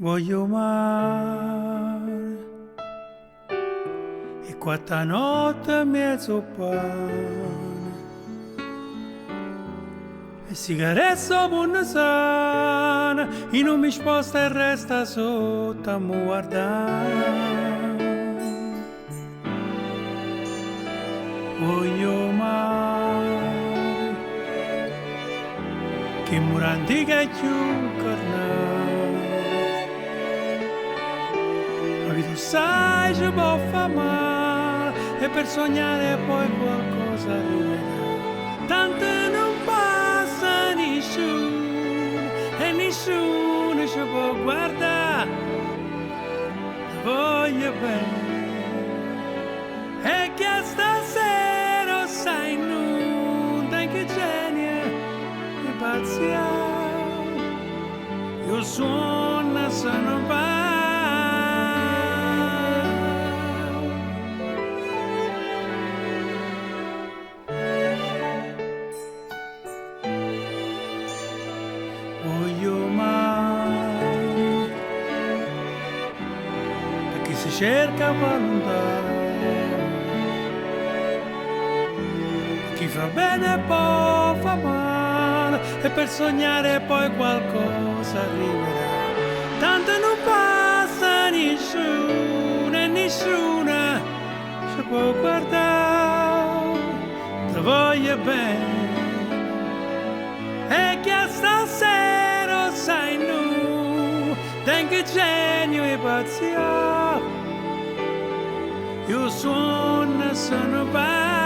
voglio mare e quanta notte mezzo pane e sigarette buona sana e non mi sposta e resta sotto a mi guardare. Voglio mare che muranti che più carnale ma che tu sai ci può far male e per sognare poi qualcosa arriverà. Tanto non passa nessuno e nessuno ci può guardare. Voglio bene e che stasera sai nulla che genio e pazzia io suono se non va. Voglio mai perché si cerca volontà. Chi fa bene può fa male e per sognare poi qualcosa arriverà. Tanto non passa nessuno e nessuna ci può guardare. Ti voglio bene e che stasera sai nu che genio e pazzia io suono se ne va.